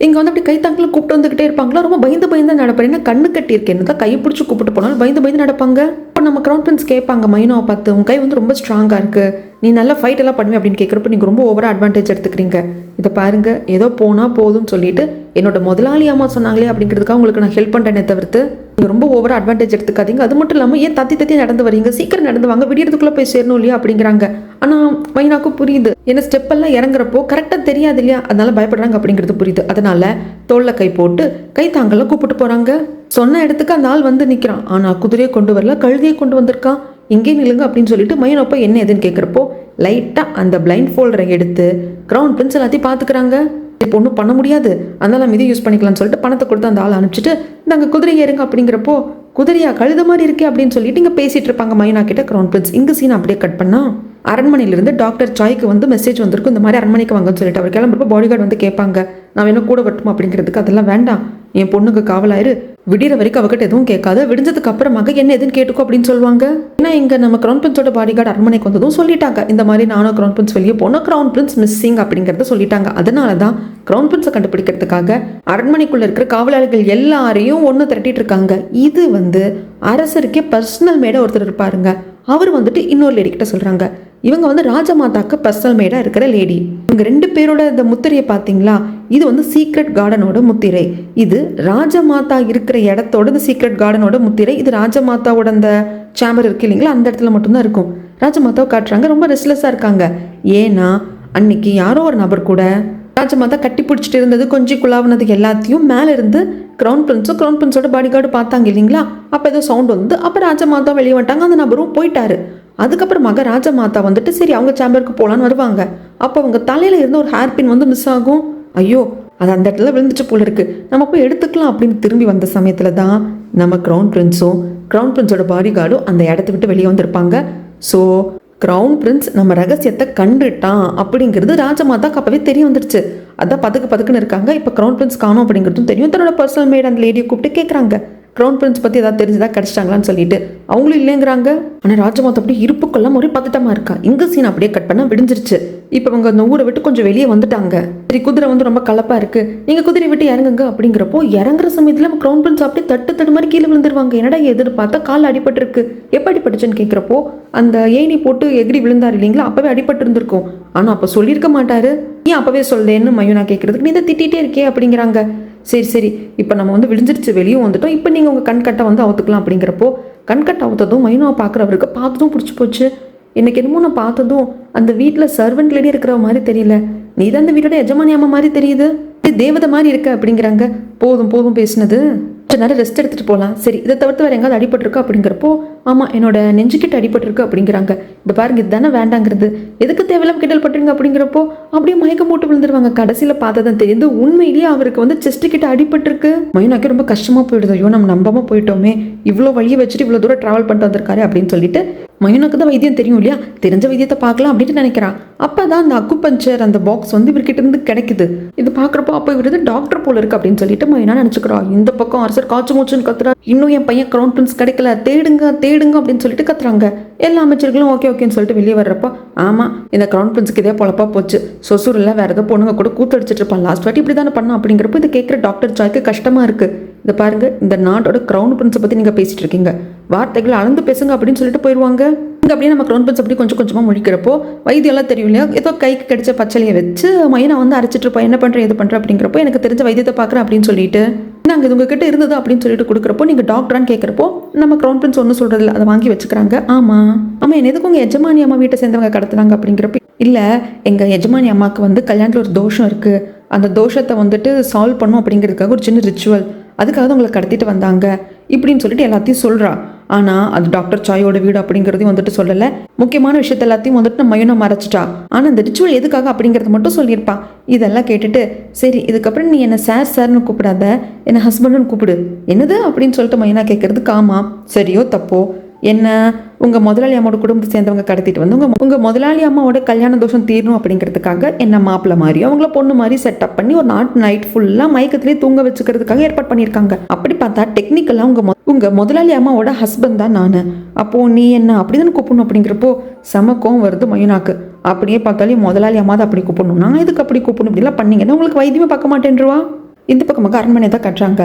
இங்கே வந்து அப்படி கைத்தாங்களை கூப்பிட்டு வந்துகிட்டே இருப்பாங்களா, ரொம்ப பயந்து நடப்பாரு. ஏன்னா கண்ணு கட்டி இருக்கேன் தான் கையை பிடிச்சி கூப்பிட்டு போனாலும் பயந்து நடப்பாங்க. இப்போ நம்ம கிரவுன் பிரின்ஸ் கேட்பாங்க மைனாவை பார்த்து, உன் கை வந்து ரொம்ப ஸ்ட்ராங்காக இருக்கு, நீ நல்லா ஃபைட் எல்லாம் பண்ணுவேன் அப்படின்னு கேட்குறப்ப நீங்கள் ரொம்ப ஓவராக அட்வான்டேஜ் எடுத்துக்கிறீங்க. இதை பாருங்க, ஏதோ போனால் போதும்னு சொல்லிட்டு என்னோட முதலாளி அம்மா சொன்னாங்களே அப்படிங்கிறதுக்காக உங்களுக்கு நான் ஹெல்ப் பண்ணுறேனே தவிர்த்து நீங்கள் ரொம்ப ஓவராக அட்வான்டேஜ் எடுத்துக்காதீங்க. அது மட்டும் இல்லாமல் ஏன் தத்தி நடந்து வரீங்க, சீக்கிரம் நடந்து வாங்க, விடியறதுக்குள்ளே போய் சேரணும் இல்லையா அப்படிங்கிறாங்க. ஆனால் மைனாக்கும் புரியுது, ஏன்னா ஸ்டெப்பெல்லாம் இறங்குறப்போ கரெக்டாக தெரியாது இல்லையா, அதனால பயப்படுறாங்க அப்படிங்கிறது புரியுது. அதனால தோளில் கை போட்டு கை தாங்கலாம் கூப்பிட்டு போகிறாங்க. சொன்ன இடத்துக்கு அந்த ஆள் வந்து நிற்கிறான், ஆனால் குதிரையை கொண்டு வரல, கழுதையை கொண்டு வந்திருக்கான். இங்கே நில்லுங்க அப்படின்னு சொல்லிட்டு மைனப்போ என்ன எதுன்னு கேட்குறப்போ லைட்டாக அந்த பிளைண்ட் ஃபோல்டரை எடுத்து கிரவுன் பிரின்ஸ் எல்லாத்தையும் பார்த்துக்கிறாங்க. இப்போ ஒன்றும் பண்ண முடியாது, அதனால நம்ம இதை யூஸ் பண்ணிக்கலாம்னு சொல்லிட்டு பணத்தை கொடுத்து அந்த ஆள் அனுப்பிச்சிட்டு நாங்கள் குதிரை ஏறுங்க அப்படிங்கிறப்போ, குதிரையா கழுத மாதிரி இருக்கே அப்படின்னு சொல்லிட்டு இங்கே பேசிட்டு இருப்பாங்க மைனா கிட்ட கிரவுன் பிரின்ஸ். இங்கே சீன் அப்படியே கட் பண்ணா அரண்மனையிலிருந்து டாக்டர் சாய்க்கு வந்து மெசேஜ் வந்திருக்கும், இந்த மாதிரி அரண்மனைக்கு வாங்கன்னு சொல்லிட்டு. அவர் கிளம்புறப்போ பாடிகார்டு வந்து கேட்பாங்க, நான் வேணும் கூட வரட்டுமா அப்படிங்கிறதுக்கு. அதெல்லாம் வேண்டாம், என் பொண்ணுக்கு காவலாயிரு, விடிகிற வரைக்கும் அவகிட்ட எதுவும் கேட்காது, விடிஞ்சதுக்கு அப்புறமாக என்ன எதுன்னு கேட்டுக்கோ அப்படின்னு சொல்லுவாங்க. ஏன்னா இங்கே நம்ம கிரவுன் பிரின்ஸோட பாடிகார்டு அரண்மனைக்கு வந்ததும் சொல்லிட்டாங்க, இந்த மாதிரி நானும் கிரவுன் பிரின்ஸ் வெளியே போனோம், கிரவுன் பிரின்ஸ் மிஸ்ஸிங் அப்படிங்கிறத சொல்லிட்டாங்க. அதனால தான் கிரவுன் பிரின்ஸை கண்டுபிடிக்கிறதுக்காக அரண்மனைக்குள்ள இருக்கிற காவலாளிகள் எல்லாரையும் ஒன்று திரட்டிட்டு இருக்காங்க. இது வந்து அரசருக்கே பர்சனல் மேடை ஒருத்தர் இருப்பாருங்க, அவர் வந்துட்டு இன்னொரு லேடி கிட்ட சொல்றாங்க, இவங்க வந்து ராஜமாதாக்கு பர்சனல் மேடா இருக்கிற லேடி. இவங்க 2 பேரோட இந்த முத்திரையை பார்த்தீங்களா, இது வந்து சீக்ரெட் கார்டனோட முத்திரை, இது ராஜமாதா இருக்கிற இடத்தோட இந்த சீக்ரெட் கார்டனோட முத்திரை. இது ராஜமாதாவோட அந்த சேம்பர் இருக்கு இல்லைங்களா, அந்த இடத்துல மட்டும்தான் இருக்கும். ராஜமாதாவை காட்டுறாங்க, ரொம்ப ரெஸ்ட்லெஸ்ஸாக இருக்காங்க. ஏன்னா அன்னைக்கு யாரோ ஒரு நபர் கூட ராஜமாதா கட்டி பிடிச்சிட்டு இருந்தது, கொஞ்சம் குழாவுனது எல்லாத்தையும் மேலே இருந்து கிரவுன் பிரின்ஸோட பாடிகார்டு பார்த்தாங்க இல்லைங்களா. அப்போ ஏதோ சவுண்ட் வந்து அப்போ ராஜமாதா வெளியே வந்துட்டாங்க, அந்த நபரும் போயிட்டாரு. அதுக்கப்புறமாக ராஜமாதா வந்துட்டு சரி அவங்க சேம்பருக்கு போகலான்னு வருவாங்க. அப்போ அவங்க தலையில் இருந்த ஒரு ஹேர் பின் வந்து மிஸ் ஆகும். ஐயோ அது அந்த இடத்துல விழுந்துச்சு போல இருக்கு, நம்ம போய் எடுத்துக்கலாம் அப்படின்னு திரும்பி வந்த சமயத்தில் தான் நம்ம கிரவுன் பிரின்ஸோட பாடிகார்டும் அந்த இடத்த விட்டு வெளியே வந்திருப்பாங்க. ஸோ கிரவுன் பிரின்ஸ் நம்ம ரகசியத்தை கண்டுட்டான் அப்படிங்கிறது ராஜமாதாக்கு அப்பவே தெரிய வந்துடுச்சு. அதான் பதுக்குன்னு இருக்காங்க. இப்போ கிரவுன் பிரின்ஸ் காணும் அப்படிங்கிறதும் தெரியும். தன்னோட பர்சனல் மேட் அந்த லேடியை கூப்பிட்டு கேட்குறாங்க, கிரவுன் பிரின்ஸ் பற்றி ஏதாவது தெரிஞ்சதா கிடச்சிட்டாங்களான்னு சொல்லிட்டு. அவங்களும் இல்லைங்கிறாங்க. ஆனால் ராஜமாதா அப்படியே இருப்புக்கெல்லாம் ஒரே பதட்டமாக இருக்கா. இங்கே சீன் அப்படியே கட் பண்ணால் விடிஞ்சிருச்சு. இப்போ அவங்க அந்த ஊரை விட்டு கொஞ்சம் வெளியே வந்துட்டாங்க. சரி குதிரை வந்து ரொம்ப கலப்பாக இருக்குது, நீங்கள் குதிரை விட்டு இறங்குங்க அப்படிங்கிறப்போ இறங்குற சமயத்தில் நம்ம கிரவுன் பிரின்ஸ் அப்படியே தட்டு மாதிரி கீழே விழுந்துருவாங்க. என்னடா எதிர்த்து பார்த்தா காலில் அடிபட்டுருக்கு. எப்போ அடிபட்டுச்சுன்னு கேட்குறப்போ அந்த ஏணி போட்டு எகிரி விழுந்தார் இல்லைங்களா, அப்போவே அடிபட்டு இருந்திருக்கும். ஆனால் அப்போ சொல்லியிருக்க மாட்டாரு. ஏன் அப்போவே சொல்லேன்னு மையுனா கேட்குறதுக்கு, நீ இதை திட்டிகிட்டே இருக்கே அப்படிங்கிறாங்க. சரி இப்போ நம்ம வந்து விழுந்துருச்சு, வெளியே வந்துட்டோம், இப்போ நீங்கள் உங்கள் கண்கட்டை வந்து அவுத்துக்கலாம் அப்படிங்கிறப்போ கண்கட்டை அவுத்ததும் மைனாவை பார்க்குறவருக்கு பார்த்ததும் பிடிச்சி போச்சு. எனக்கு என்னமோ நான் பார்த்ததும் அந்த வீட்டில் சர்வெண்ட் லேடி இருக்கிற மாதிரி தெரியல, நீ தான் அந்த வீட்டோட எஜமானி அம்மா மாதிரி தெரியுது, இது தேவதை மாதிரி இருக்க அப்படிங்கிறாங்க. போதும் பேசினது, கொஞ்சம் நேரம் ரெஸ்ட் எடுத்துகிட்டு போகலாம். சரி இதை தவிர்த்து வேறு எங்காவது அடிபட்டிருக்கு அப்படிங்கிறப்போ, ஆமாம் என்னோட நெஞ்சுக்கிட்ட அடிபட்டிருக்கு அப்படிங்கிறாங்க. இந்த பாருங்க இதுதானே வேண்டாங்கிறது, எதுக்கு தேவையில்லாம கிண்டல் பட்டுருங்க அப்படிங்கிறப்போ அப்படியே மயக்கம் போட்டு விழுந்துருவாங்க. கடைசியில் பார்த்ததான் தெரியுது உண்மையிலேயே அவருக்கு வந்து செஸ்ட் கிட்ட அடிபட்டிருக்கு. மைனாக்கே ரொம்ப கஷ்டமாக போயிடுது, ஐயோ நம்ம நம்பாம போயிட்டோமே, இவ்வளோ வழியை வச்சுட்டு இவ்வளோ தூரம் ட்ராவல் பண்ணிட்டு வந்திருக்காரு அப்படின்னு சொல்லிட்டு. மைனாக்கு தான் வைத்தியம் தெரியும் இல்லையா, தெரிஞ்ச வைத்தியத்தை பார்க்கலாம் அப்படின்ட்டு நினைக்கிறான். அப்போ தான் அந்த அக்குபஞ்சர் அந்த பாக்ஸ் வந்து இவர்கிட்ட இருந்து கிடைக்குது. இது பார்க்குறப்போ அப்போ இவர் டாக்டர் போல இருக்கு அப்படின்னு சொல்லிட்டு மைனா நினச்சிக்கிறோம். இந்த பக்கம் அரசர் காய்ச்சி மூச்சுன்னு கத்துறா, இன்னும் என் பையன் கிரவுன் பிரின்ஸ் கிடைக்கல, தேடுங்க அப்படின்னு சொல்லிட்டு கத்துறாங்க. எல்லா அமைச்சர்களும் ஓகேன்னு சொல்லிட்டு வெளியே வர்றப்போ, ஆமாம் இந்த கிரவுன் பிரின்ஸுக்கு இதே பொழப்பா போச்சு, சொசூரில் வேற ஏதோ பொண்ணுங்க கூட கூத்தடிச்சிட்டு இருப்பான், லாஸ்ட் வாட்டி இப்படி தானே பண்ணோம் அப்படிங்கிறப்போ இதை கேட்குற டாக்டர் ஜாய்க்கு கஷ்டமாக இருக்குது. இதை பாருங்க, இந்த நாட்டோட கிரவுன் பிரின்ஸை பற்றி நீங்கள் பேசிட்டு இருக்கீங்க, வார்த்தைகளை அளந்து பேசுங்க அப்படின்னு சொல்லிட்டு போயிடுவாங்க. இங்கே அப்படியே நம்ம கிரவுன் பிரின்ஸ் அப்படி கொஞ்சமாக முழிக்கிறப்போ வைத்தியெல்லாம் தெரியும் இல்லையா, ஏதோ கைக்கு கிடைச்ச பச்சளையை வச்சு மைனா வந்து அரைச்சிட்டு இருப்போம், என்ன பண்ணுறேன் எது பண்ணுறேன் அப்படிங்கிறப்போ எனக்கு தெரிஞ்ச வைத்தியத்தை பார்க்குறேன் அப்படின்னு சொல்லிட்டு, நாங்கள் இது உங்ககிட்ட இருந்தது அப்படின்னு சொல்லிட்டு கொடுக்குறப்போ நீங்கள் டாக்டரான்னு கேட்குறப்போ நம்ம கிரவுன் பிரின்ஸ் ஒன்றும் சொல்கிறதில்ல, அதை வாங்கி வச்சுக்கிறாங்க. ஆமாம் என்ன எதுக்கு உங்கள் எஜமானி அம்மா வீட்டை சேர்ந்தவங்க கடத்துறாங்க அப்படிங்கிறப்ப, இல்லை எங்கள் எஜமானி அம்மாவுக்கு வந்து கல்யாணத்தில் ஒரு தோஷம் இருக்குது, அந்த தோஷத்தை வந்துட்டு சால்வ் பண்ணும் அப்படிங்கிறதுக்காக ஒரு சின்ன ரிச்சுவல், அதுக்காக தான் உங்களை கடத்திட்டு வந்தாங்க இப்படின்னு சொல்லிட்டு எல்லாத்தையும் சொல்கிறா. ஆனால் அது டாக்டர் சாயோட வீடு அப்படிங்கிறதையும் வந்துட்டு சொல்லலை. முக்கியமான விஷயத்த எல்லாத்தையும் வந்துட்டு நம்ம மையனை மறைச்சிட்டா. ஆனால் இந்த ரிச்சுவல் எதுக்காக அப்படிங்கிறத மட்டும் சொல்லியிருப்பான். இதெல்லாம் கேட்டுட்டு சரி இதுக்கப்புறம் நீ என்னை சார்னு கூப்பிடாத, என்னை ஹஸ்பண்டுன்னு கூப்பிடு. என்னது அப்படின்னு சொல்லிட்டு மையனா கேட்கறதுக்கு, ஆமாம் சரியோ தப்போ என்ன உங்கள் முதலாளி அம்மாவோட குடும்பத்தை சேர்ந்தவங்க கடத்திட்டு வந்து உங்கள் முதலாளி அம்மாவோட கல்யாண தோஷம் தீரணும் அப்படிங்கிறதுக்காக என்ன மாப்பிள்ளை மாதிரி அவங்கள பொண்ணு மாதிரி செட்டப் பண்ணி ஒரு நைட் ஃபுல்லாக மயக்கத்திலே தூங்க வச்சுக்கிறதுக்காக ஏற்பாடு பண்ணியிருக்காங்க. அப்படி பார்த்தா டெக்னிக்கலாக உங்கள் முதலாளி அம்மாவோட ஹஸ்பண்ட் தான் நான். அப்போது நீ என்ன அப்படிதான் கூப்பிடணும் அப்படிங்கிறப்போ சமக்கம் வருது மயுனாக்கு. அப்படியே பார்த்தாலே முதலாளி அம்மா தான் அப்படி கூப்பிடணும், நான் எதுக்கு அப்படி கூப்பிடணும் இப்படிலாம் பண்ணீங்கன்னா உங்களுக்கு வைத்தியமே பார்க்க மாட்டேன்ருவா. இந்த பக்கமாக அரண்மனை தான் கட்டுறாங்க.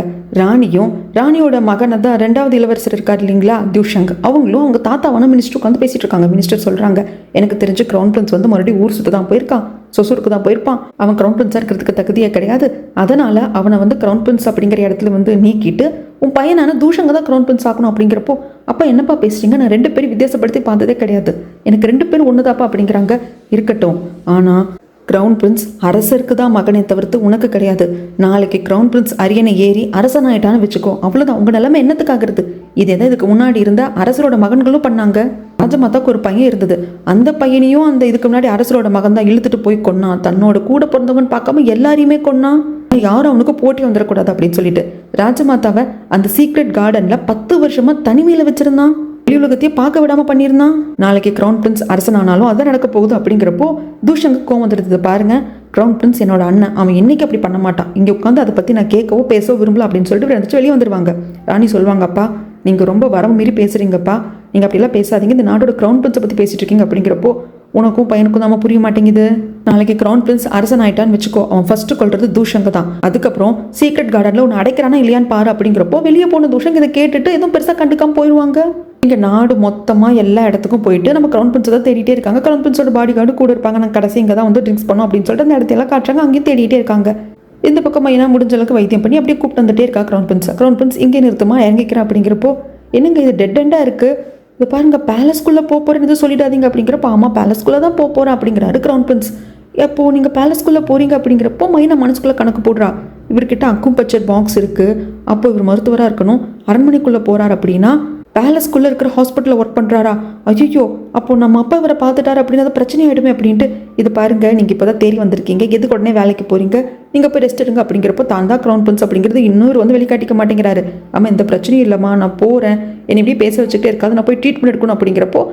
ராணியோட மகனை தான் 2வது இளவரசர் இருக்கார் இல்லைங்களா துஷங்க், அவங்களும் அவங்க தாத்தாவான மினிஸ்டர் உட்காந்து பேசிட்டு இருக்காங்க. மினிஸ்டர் சொல்கிறாங்க, எனக்கு தெரிஞ்ச கிரவுன் பிரின்ஸ் வந்து மறுபடியும் ஊர் சுத்த தான் போயிருக்கான், சொசூருக்கு தான் போயிருப்பான், அவன் கிரவுன் பிரின்ஸாக இருக்கிறதுக்கு தகுதியே கிடையாது. அதனால் அவனை வந்து கிரவுன் பிரின்ஸ் அப்படிங்கிற இடத்துல வந்து நீக்கிட்டு உன் பையனான தூஷங்க தான் கிரவுன் பிரின்ஸ் ஆக்கணும் அப்படிங்கிறப்போ அப்போ என்னப்பா பேசுறீங்க, நான் 2 பேரும் வித்தியாசப்படுத்தி பார்த்ததே கிடையாது, எனக்கு 2 பேரும் ஒன்று தாப்பா அப்படிங்கிறாங்க. இருக்கட்டும், ஆனால் கிரவுன் பிரின்ஸ் அரசருக்கு தான் மகனை தவிர்த்து உனக்கு கிடையாது. நாளைக்கு கிரவுன் பிரின்ஸ் அரியணை ஏறி அரசனாயிட்டான்னு வச்சுக்கோ, அவ்வளோதான், உங்கள் நிலைமை என்னத்துக்காகிறது. இது எதாவது இதுக்கு முன்னாடி இருந்த அரசரோட மகன்களும் பண்ணாங்க. ராஜமாதாக்கு ஒரு பையன் இருந்தது, அந்த பையனையும் அந்த இதுக்கு முன்னாடி அரசரோட மகன் தான் இழுத்துட்டு போய் கொன்னான். தன்னோட கூட பிறந்தவன் பார்க்காம எல்லாரையுமே கொன்னான். யாரும் அவனுக்கு போட்டி வந்துடக்கூடாது அப்படின்னு சொல்லிட்டு ராஜமாதாவை அந்த சீக்ரெட் கார்டன்ல 10 வருஷமா தனிமையில வச்சிருந்தான். வெளியுலகத்தையே பார்க்க விடாம பண்ணியிருந்தான். நாளைக்கு கிரவுன் பிரின்ஸ் அரசனானாலும் அதான் நடக்க போகுது அப்படிங்கிறப்போ தூஷங்க கோவம் வந்துடுது. பாருங்க, கிரவுன் பிரின்ஸ் என்னோட அண்ணன், அவன் என்னைக்கு அப்படி பண்ண மாட்டான், இங்கே உட்காந்து அதை பற்றி நான் கேட்கவோ பேசவோ விரும்பல அப்படின்னு சொல்லிட்டு நினச்சி வெளியே வந்துடுவாங்க. ராணி சொல்லுவாங்கப்பா, நீங்கள் ரொம்ப வரம்பு மீறி பேசுறீங்கப்பா, நீங்கள் அப்படிலாம் பேசாதீங்க, இந்த நாட்டோட கிரவுன் பிரின்ஸை பற்றி பேசிட்டு இருக்கீங்க அப்படிங்கிறப்போ உனக்கும் பையனுக்கும் தான் புரிய மாட்டேங்குது. நாளைக்கு கிரவுன் பிரின்ஸ் அரசன் ஆயிட்டான்னு வச்சுக்கோ, அவன் ஃபர்ஸ்ட் கொள்றது தூஷங்க தான். அதுக்கப்புறம் சீக்ரெட் கார்டன்ல ஒன்று அடைக்கிறானா இல்லையான்னு பாரு அப்படிங்கிறப்போ வெளியே போன தூஷங்க இதை கேட்டுட்டு எதுவும் பெருசாக கண்டுக்காம போயிடுவாங்க. இங்கே நாடு மொத்தமாக எல்லா இடத்துக்கும் போயிட்டு நம்ம கிரவுன் பிரின்ஸை தான் தேடிட்டே இருக்காங்க. கிரவுன் பிரின்ஸோட பாடி கார்டு கூட இருப்பாங்க. நாங்கள் கடைசி இங்கே தான் வந்து ட்ரிங்க்ஸ் பண்ணோம் அப்படின்னு சொல்லிட்டு அந்த இடத்தையெல்லாம் காட்டுறாங்க. அங்கேயும் தேடிட்டே இருக்காங்க. இந்த பக்கம் மைனா முடிஞ்ச அளவுக்கு வைத்தியம் பண்ணி அப்படியே கூப்பிட்டு வந்துட்டே இருக்கா கிரவுன் பிரின்ஸ். கிரவுன் பிரின்ஸ் இங்கே நிறுத்துமா இறங்கிக்கிறேன் அப்படிங்கிறப்போ என்னங்க இது டெட் எண்டாக இருக்குது, இது பாருங்க பேலஸ்குள்ளே போகிறேன்னு எதுவும் சொல்லிடாதீங்க அப்படிங்கிறப்போ ஆமாம் பேலஸ்குள்ளே தான் போகிறேன் அப்படிங்கிறாரு கிரவுன் பிரின்ஸ். எப்போது நீங்கள் பேலஸ்குள்ளே போகிறீங்க அப்படிங்கிறப்போ மைனா மனசுக்குள்ளே கணக்கு போடுறா. இவர்கிட்ட அக்கும்பச்சர் பாக்ஸ் இருக்குது, அப்போ இவர் மருத்துவராக இருக்கணும், அரண்மனைக்குள்ளே போகிறார் அப்படின்னா பேலஸ்குள்ளே இருக்கிற ஹாஸ்பிட்டலில் ஒர்க் பண்ணுறாரா, ஐயோ அப்போ நம்ம அப்பா இவரை பார்த்துட்டாரு அப்படின்னு அது பிரச்சனை ஆகிடுமே அப்படின்ட்டு. இது பாருங்க, நீங்கள் இப்போ தான் தேடி வந்திருக்கீங்க, எதுக்கு உடனே வேலைக்கு போகிறீங்க, நீங்கள் போய் ரெஸ்ட் எடுங்க அப்படிங்கிறப்போ தான் தான் கிரவுன் பிரின்ஸ் அப்படிங்கிறது இன்னொரு வந்து வெளிக்காட்டிக்க மாட்டேங்கிறாரு. ஆமாம் எந்த பிரச்சனையும் இல்லைம்மா, நான் போகிறேன், என்னை இப்படி பேச வச்சுக்கிட்டே இருக்காது, நான் போய் ட்ரீட்மெண்ட் எடுக்கணும் அப்படிங்கிறப்போ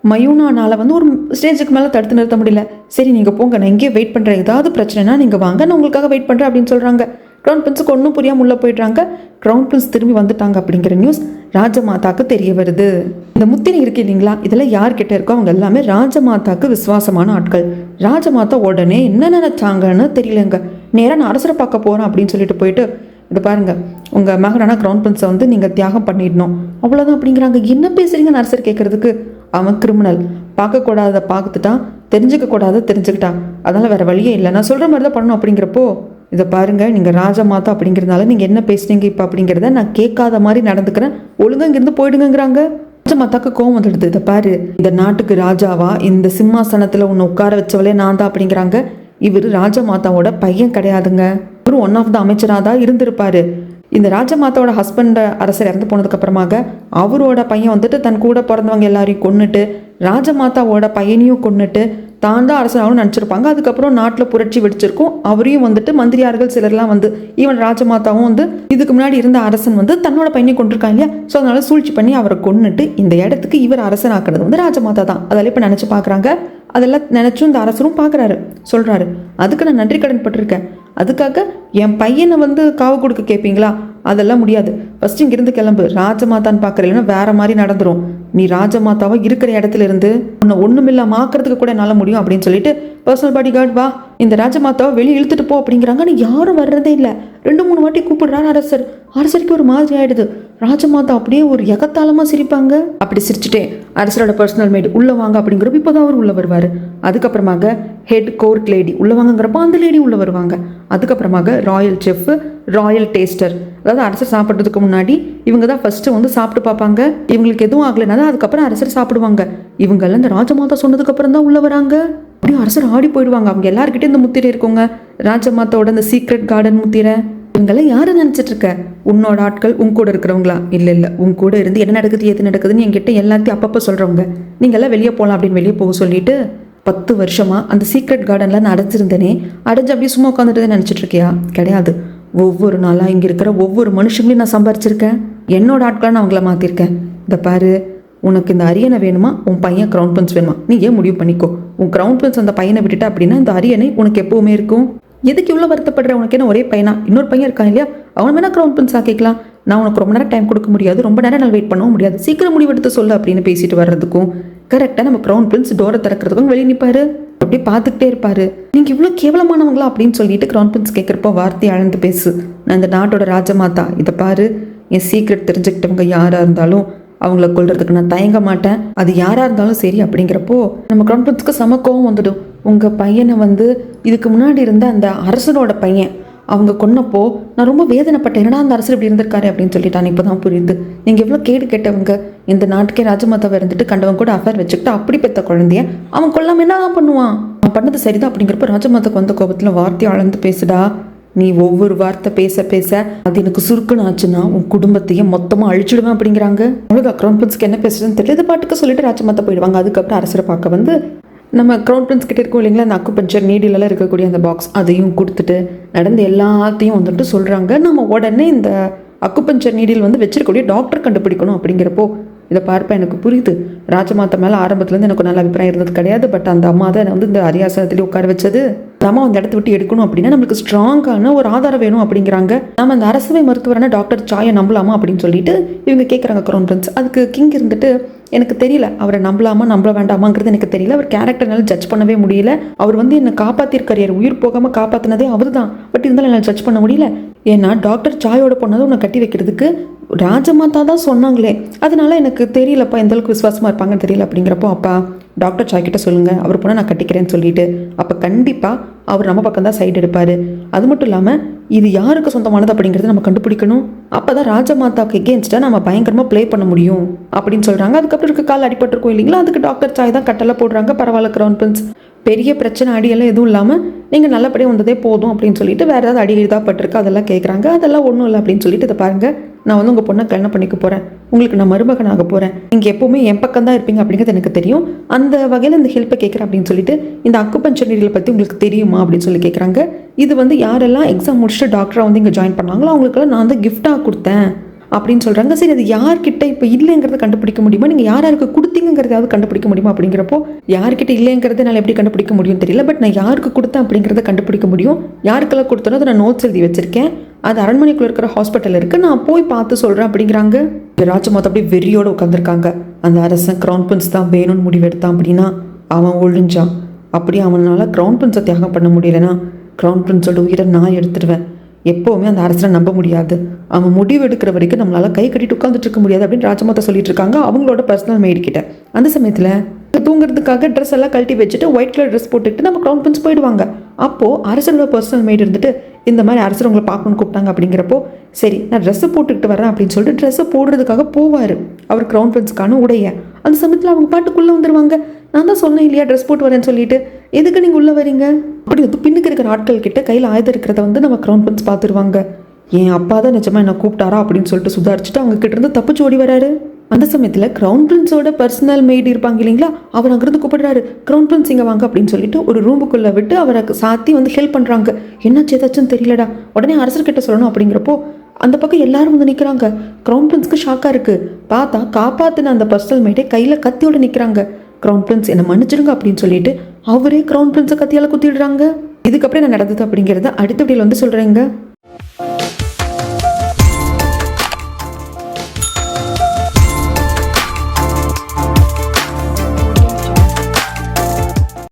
மயூனானால வந்து ஒரு ஸ்டேஜுக்கு மேலே தடுத்து நிறுத்த முடியல. சரி நீங்கள் போங்க, நான் இங்கேயே வெயிட் பண்ணுறேன், ஏதாவது பிரச்சனைனா நீங்கள் வாங்க, நான் உங்களுக்காக வெயிட் பண்ணுறேன் அப்படின்னு சொல்கிறாங்க. கிரவுன் பிரின்ஸுக்கு ஒன்றும் புரியாமல் உள்ளே போயிடுறாங்க. கிரவுன் பிரின்ஸ் திரும்பி வந்துட்டாங்க அப்படிங்கிற நியூஸ் ராஜமாதாக்கு தெரிய வருது. இந்த முத்திரை இருக்கு இல்லைங்களா, இதெல்லாம் யார்கிட்ட இருக்கோ அவங்க எல்லாமே ராஜமாதாக்கு விசுவாசமான ஆட்கள். ராஜமாதா உடனே என்ன நினைச்சாங்கன்னு தெரியலங்க, நேராக நான் அரசரை பார்க்க போகிறேன் அப்படின்னு சொல்லிட்டு போயிட்டு இது பாருங்க உங்கள் மகனான கிரவுன் பிரின்ஸை வந்து நீங்கள் தியாகம் பண்ணிடணும் அவ்வளோதான் அப்படிங்கிறாங்க. என்ன பேசுறீங்கன்னு அரசர் கேட்கறதுக்கு அவன் கிரிமினல், பார்க்கக்கூடாத பார்த்துட்டான், தெரிஞ்சுக்கக்கூடாத தெரிஞ்சுக்கிட்டான், அதனால் வேறு வழியே இல்லை, நான் சொல்கிற மாதிரி தான் பண்ணணும் அப்படிங்கிறப்போ இதை பாருங்கள் நீங்கள் ராஜமாதா அப்படிங்கிறதுனால நீங்கள் என்ன பேசுனீங்க இப்போ அப்படிங்கிறத நான் கேட்காத மாதிரி நடந்துக்கிறேன், ஒழுங்காக இங்கேருந்து போயிடுங்கிறாங்க. ராஜமாதாக்கு கோவம் வந்துடுது. இதை பாரு, இந்த நாட்டுக்கு ராஜாவா இந்த சிம்மாசனத்தில் உன்னை உட்கார வச்சவளே நான் தான் அப்படிங்கிறாங்க. இவர் ராஜமாதாவோட பையன் கிடையாதுங்க, இவரும் ஒன் ஆஃப் த அமைச்சராக தான் இருந்திருப்பாரு. இந்த ராஜமாதாவோட ஹஸ்பண்ட் அரசர் இறந்து போனதுக்கு அப்புறமாக அவரோட பையன் வந்துட்டு தன் கூட பிறந்தவங்க எல்லாரையும் கொன்னுட்டு ராஜமாதாவோட பையனையும் கொன்னுட்டு தான் தான் அரசனாகவும் நினச்சிருப்பாங்க. அதுக்கப்புறம் நாட்டில் புரட்சி வெடிச்சிருக்கும், அவரையும் வந்துட்டு மந்திரியார்கள் சிலர்லாம் வந்து ஈவன் ராஜமாதாவும் வந்து இதுக்கு முன்னாடி இருந்த அரசன் வந்து தன்னோட பையனையும் கொண்டிருக்காங்க இல்லையா, ஸோ அதனால சூழ்ச்சி பண்ணி அவரை கொன்னுட்டு இந்த இடத்துக்கு இவர் அரசன் ஆக்குறது வந்து ராஜமாதா தான். அதெல்லாம் இப்போ நினச்சி பார்க்குறாங்க. அதெல்லாம் நினச்சும் இந்த அரசரும் பார்க்குறாரு, சொல்கிறாரு அதுக்கு நான் நன்றி கடன் பட்டிருக்கேன், அதுக்காக என் பையனை வந்து காவு கொடுக்க கேட்பீங்களா, அதெல்லாம் முடியாது, ஃபஸ்ட்டு இங்கிருந்து கிளம்பு, ராஜமாதான்னு பார்க்குற இல்லைன்னா வேற மாதிரி நடந்துடும், நீ ராஜமாதாவை இருக்கிற இடத்துல இருந்து உன்னை ஒன்றுமில்லாம ஆக்கிறதுக்கு கூட என்னால் முடியும் அப்படின்னு சொல்லிட்டு பர்சனல் பாடி கார்டு வா இந்த ராஜமாதாவை வெளியே இழுத்துட்டு போ அப்படிங்கிறாங்க. ஆனால் யாரும் வர்றதே இல்லை. 2-3 வாட்டி கூப்பிடுறாரு அரசர். அரசருக்கு ஒரு மாதிரி ஆயிடுது. ராஜமாதா அப்படியே ஒரு எகத்தாளமாக சிரிப்பாங்க. அப்படி சிரிச்சுட்டே அரசரோட பர்சனல் மேட் உள்ள வாங்க அப்படிங்கிறப்ப இப்போதான் அவர் உள்ள வருவார். அதுக்கப்புறமாக ஹெட் கோர்ட் லேடி உள்ள வாங்கங்கிறப்ப அந்த லேடி உள்ள வருவாங்க. அதுக்கப்புறமாக ராயல் செஃப், ராயல் டேஸ்டர், அதாவது அரசர் சாப்பிட்றதுக்கு முன்னாடி இவங்க தான் ஃபர்ஸ்ட் வந்து சாப்பிட்டு பார்ப்பாங்க. இவங்களுக்கு எதுவும் ஆகலைன்னா தான் அதுக்கப்புறம் அரசர் சாப்பிடுவாங்க. இவங்கெல்லாம் இந்த ராஜமாதா சொன்னதுக்கு அப்புறம் தான் உள்ள வராங்க. அப்படியே அரசர் ஆடி போயிடுவாங்க. அவங்க எல்லாருக்கிட்டே இந்த முத்திரை இருக்குங்க, ராஜமாதாவோட இந்த சீக்ரெட் கார்டன் முத்திரை. இவங்கெல்லாம் யாரை நினச்சிட்டு இருக்க, உன்னோட ஆட்கள் உன் கூட இருக்கிறவங்களா, இல்லை இல்லை உன் கூட இருந்து என்ன நடக்குது எது நடக்குதுன்னு என்கிட்ட எல்லாத்தையும் அப்பப்போ சொல்கிறவங்க, நீங்கள்லாம் வெளியே போகலாம் அப்படின்னு வெளியே போக சொல்லிட்டு 10 வருஷமாக அந்த சீக்ரெட் கார்டனில் நான் அடைச்சிருந்தேனே, அடைஞ்சு அப்படியே சும்மா உட்காந்துட்டு நினச்சிட்டு இருக்கியா, கிடையாது, ஒவ்வொரு நாளாக இங்கே இருக்கிற ஒவ்வொரு மனுஷங்களையும் நான் சம்பாரிச்சிருக்கேன், என்னோட ஆட்களை நான் அவங்கள மாற்றிருக்கேன். இதை பாரு, உனக்கு இந்த அரியணை வேணுமா, உன் பையன் கிரவுன் பிரின்ஸ் வேணுமா, நீ ஏன் முடிவு பண்ணிக்கோ. உன் கிரவுன் பிரின்ஸ் அந்த பையனை விட்டுட்ட அப்படின்னா இந்த அரியணை உனக்கு எப்பவுமே இருக்கும். எதுக்கு இவ்வளோ வருத்தப்படுற, உனக்கு என்ன ஒரே பையனா, இன்னொரு பையன் இருக்கான் இல்லையா, அவன் வேணா கிரவுன் பிரின்ஸ் ஆக்கிக்கலாம். நான் உனக்கு ரொம்ப நேரம் டைம் கொடுக்க முடியாது, ரொம்ப நேரம் நான் வெயிட் பண்ணவும் முடியாது, சீக்கிரம் முடிவெடுத்து சொல்லு அப்படின்னு பேசிட்டு வர்றதுக்கும் கரெக்டாக நம்ம கிரவுன் பிரின்ஸ் டோரை திறக்கிறதுக்கும் வெளியே நிற்பாரு. அப்படியே பார்த்துக்கிட்டே இருப்பாரு. நீங்கள் இவ்வளோ கேவலமானவங்களா அப்படின்னு சொல்லிட்டு கிரவுன் பிரின்ஸ் கேட்குறப்போ வார்த்தையை அளந்து பேசு, நான் இந்த நாட்டோட ராஜமாதா, இதை பாரு, என் சீக்ரெட் தெரிஞ்சுக்கிட்டவங்க யாராக இருந்தாலும் அவங்கள கொல்றதுக்கு நான் தயங்க மாட்டேன், அது யாராக இருந்தாலும் சரி அப்படிங்கிறப்போ நம்ம கிரவுன் பிரின்ஸ்க்கு சம கோவம் வந்துடும். உங்கள் பையனை வந்து இதுக்கு முன்னாடி இருந்த அந்த அரசனோட பையன் அவங்க கொன்னப்போ நான் ரொம்ப வேதனைப்பட்டேன், என்னடா அந்த அரசர் இப்படி இருந்திருக்காரு அப்படின்னு சொல்லிட்டான். இப்போ தான் புரியுது, நீங்கள் எவ்வளோ கேடு கேட்டவங்க, இந்த நாட்டுக்கே ராஜமாதாவை இருந்துட்டு கண்டவங்க கூட அஃபேர் வச்சுக்கிட்டு அப்படி பெற்ற குழந்தைய அவன் கொல்லாமல் என்ன தான் பண்ணுவான், அவன் பண்ணது சரிதான் அப்படிங்கிறப்ப ராஜமாதாக்கு வந்த கோபத்தில் வார்த்தையை அளந்து பேசுடா, நீ ஒவ்வொரு வார்த்தை பேச பேச அது எனக்கு சுருக்குன்னு ஆச்சுன்னா உன் குடும்பத்தையே மொத்தமாக அழிச்சிடுவேன் அப்படிங்கிறாங்க. அவ்வளோதான், கிரவுன் பிரின்ஸ்க்கு என்ன பேசுறதுன்னு தெரியல, இது பாட்டுக்கு சொல்லிட்டு ராஜமாதா போயிடுவாங்க. அதுக்கப்புறம் அரசரை பார்க்க வந்து நம்ம கிரவுன் பிரின்ஸ் கிட்ட இருக்கோம் இல்லைங்களா, அந்த அக்குபஞ்சர் நீடிலெல்லாம் இருக்கக்கூடிய அந்த பாக்ஸ் அதையும் கொடுத்துட்டு நடந்த எல்லாத்தையும் வந்துட்டு சொல்கிறாங்க. நம்ம உடனே இந்த அக்குபஞ்சர் நீடில் வந்து வச்சிருக்கக்கூடிய டாக்டர் கண்டுபிடிக்கணும் அப்படிங்கிறப்போ இதை பார்ப்பேன் எனக்கு புரியுது, ராஜமாதா மேலே ஆரம்பத்துலேருந்து எனக்கு நல்ல அபிப்பிராயம் இருந்தது கிடையாது, பட் அந்த அம்மா தான் வந்து இந்த அரியாசனத்திலே உட்கார வச்சது, அந்த அம்மா அந்த இடத்த விட்டு எடுக்கணும் அப்படின்னா நம்மளுக்கு ஸ்ட்ராங்கான ஒரு ஆதாரம் வேணும் அப்படிங்கிறாங்க. நம்ம அந்த அரசவை மருத்துவரான டாக்டர் சாயை நம்பலாமா அப்படின்னு சொல்லிட்டு இவங்க கேட்குறாங்க கிரவுன் பிரின்ஸ். அதுக்கு கிங் இருந்துட்டு எனக்கு தெரியல, அவரை நம்பலாமா நம்ப வேண்டாமாங்கிறது எனக்கு தெரியல, அவர் கேரக்டர்னால ஜட்ஜ் பண்ணவே முடியல, அவர் வந்து என்னை காப்பாற்றிருக்காரு, உயிர் போகாமல் காப்பாற்றினதே அவர் தான், பட் இருந்தாலும் என்னால் ஜட்ஜ் பண்ண முடியல, ஏன்னா டாக்டர் சாயோட பொண்ணதை உன்னை கட்டி வைக்கிறதுக்கு ராஜமாதா தான் சொன்னாங்களே, அதனால எனக்கு தெரியலப்பா எந்த அளவுக்கு விசுவாசமாக இருப்பாங்கன்னு தெரியல அப்படிங்கிறப்போ அப்பா டாக்டர் சாய் கிட்ட சொல்லுங்கள், அவர் பொண்ணை நான் கட்டிக்கிறேன்னு சொல்லிட்டு அப்போ கண்டிப்பாக அவர் நம்ம பக்கம் தான் சைடு எடுப்பார். அது மட்டும் இல்லாமல் இது யாருக்கு சொந்தமானது அப்படிங்கிறத நம்ம கண்டுபிடிக்கணும், அப்போ தான் ராஜமாதாவுக்கு எகேன்ஸ்டாக நம்ம பயங்கரமாக ப்ளே பண்ண முடியும் அப்படின்னு சொல்கிறாங்க. அதுக்கப்புறம் இருக்க கால் அடிபட்டிருக்கோம் இல்லைங்களா, அதுக்கு டாக்டர் சாய் தான் கட்டளை போடுறாங்க. பரவாயில்ல கிரவுன் பிரின்ஸ், பெரிய பிரச்சனை அடியெல்லாம் எதுவும் இல்லாமல் நீங்கள் நல்லபடியாக வந்ததே போதும் அப்படின்னு சொல்லிட்டு வேறு ஏதாவது அடி இதாகப்பட்டிருக்கு அதெல்லாம் கேட்குறாங்க. அதெல்லாம் ஒன்றும் இல்லை அப்படின்னு சொல்லிட்டு இதை பாருங்கள், நான் வந்து உங்கள் பொண்ணை கல்யாணம் பண்ணிக்க போகிறேன், உங்களுக்கு நான் மருமகனாக போகிறேன், நீங்கள் எப்போவுமே என் பக்கம் தான் இருப்பீங்க அப்படிங்கிறது எனக்கு தெரியும், அந்த வகையில் இந்த ஹெல்ப்பை கேட்குறேன் அப்படின்னு சொல்லிட்டு இந்த அக்குபஞ்சர் நீடிலை பற்றி உங்களுக்கு தெரியுமா அப்படின்னு சொல்லி கேட்குறாங்க. இது வந்து யாரெல்லாம் எக்ஸாம் முடிச்சுட்டு டாக்டராக வந்து இங்கே ஜாயின் பண்ணாங்களோ அவங்களுக்கெல்லாம் நான் வந்து கிஃப்டாக கொடுத்தேன் அப்படின்னு சொல்கிறாங்க. சரி, அது யார்கிட்ட இப்போ இல்லைங்கிறத கண்டுபிடிக்க முடியுமா, நீங்கள் யாருக்கு கொடுத்தீங்கிறதாவது கண்டுபிடிக்க முடியுமா அப்படிங்கிறப்போ யார்கிட்ட இல்லைங்கிறத என்னால் எப்படி கண்டுபிடிக்க முடியும் தெரியல, பட் நான் யாருக்கு கொடுத்தேன் அப்படிங்கிறத கண்டுபிடிக்க முடியும். யாருக்கெல்லாம் கொடுத்தனோ அதை நான் நோட்ஸ் எழுதி வச்சிருக்கேன், அது அரண்மனைக்குள்ள இருக்கிற ஹாஸ்பிட்டல் இருக்குது, நான் போய் பார்த்து சொல்கிறேன் அப்படிங்கிறாங்க. ராஜமாதா அப்படியே வெறியோடு உட்காந்துருக்காங்க. அந்த அரசன் கிரவுன் பிரின்ஸ் தான் வேணும்னு முடிவெடுத்தான் அப்படின்னா அவன் ஒழிஞ்சான், அப்படி அவனால் கிரவுன் பிரின்ஸை தியாகம் பண்ண முடியலன்னா கிரவுன் பிரின்ஸோட உயிரை நான் எடுத்துடுவேன். எப்போவுமே அந்த அரசனை நம்ப முடியாது, அவன் முடிவு எடுக்கிற வரைக்கும் நம்மளால் கை கட்டிட்டு உட்காந்துட்டு இருக்க முடியாது அப்படின்னு ராஜமாதா சொல்லிட்டு இருக்காங்க அவங்களோட பர்சனல் மெய்டு கிட்ட. அந்த சமயத்தில் தூங்குறதுக்காக ட்ரெஸ் எல்லாம் கழட்டி வச்சுட்டு ஒயிட் கலர் ட்ரெஸ் போட்டுக்கிட்டு நம்ம கிரவுன் பிரின்ஸ் போயிடுவாங்க. அப்போது அரசனோட பர்சனல் மெய்டு இருந்துட்டு இந்த மாதிரி அரசர் உங்களை பார்க்கணும்னு கூப்பிட்டாங்க அப்படிங்கிறப்போ சரி நான் ட்ரெஸ்ஸை போட்டுக்கிட்டு வரேன் அப்படின்னு சொல்லிட்டு ட்ரெஸ்ஸை போடுறதுக்காக போவார் அவர் கிரவுன் பிரின்ஸ்க்கான உடைய. அந்த சமயத்தில் அவங்க பாட்டுக்குள்ளே வந்துடுவாங்க. நான் தான் சொன்னேன் இல்லையா ட்ரெஸ் போட்டு வரேன்னு சொல்லிட்டு, எதுக்கு நீங்கள் உள்ளே வரீங்க அப்படி வந்து பின்னுக்கு இருக்கிற ஆட்கள் கிட்ட கையில் ஆயுதம் இருக்கிறத வந்து நம்ம கிரவுன் பிரின்ஸ் பார்த்துருவாங்க. என் அப்பா தான் நிஜமாக என்ன கூப்பிட்டாரா அப்படின்னு சொல்லிட்டு சுதாரிச்சுட்டு அவங்க கிட்ட இருந்து தப்பிச்சு ஓடி வராரு. அந்த சமயத்தில் கிரவுன் பிரின்ஸோட பர்சனல் மெய்டு இருப்பாங்க இல்லைங்களா, அவர் அங்கிருந்து கூப்பிடுறாரு, கிரவுன் பிரின்ஸ் இங்கே வாங்க அப்படின்னு சொல்லிட்டு ஒரு ரூமுக்குள்ளே விட்டு அவரை சாத்தி வந்து ஹெல்ப் பண்ணுறாங்க. என்னாச்சு ஏதாச்சும் தெரியலடா, உடனே அரசர்கிட்ட சொல்லணும் அப்படிங்கிறப்போ அந்த பக்கம் எல்லாரும் வந்து நிற்கிறாங்க. கிரவுன் பிரின்ஸ்க்கு ஷாக்காக இருக்குது, பார்த்தா காப்பாற்றின அந்த பர்சனல் மெய்டே கையில் கத்தியோடு நிற்கிறாங்க. கிரவுன் பிரின்ஸ் என்னை மன்னிச்சிருங்க அப்படின்னு சொல்லிட்டு அவரே கிரவுன் பிரின்ஸை கத்தியால் குத்திடுறாங்க. இதுக்கப்புறம் என்ன நடந்தது அப்படிங்கிறத அடுத்த வீடியோவில் வந்து சொல்கிறேங்க.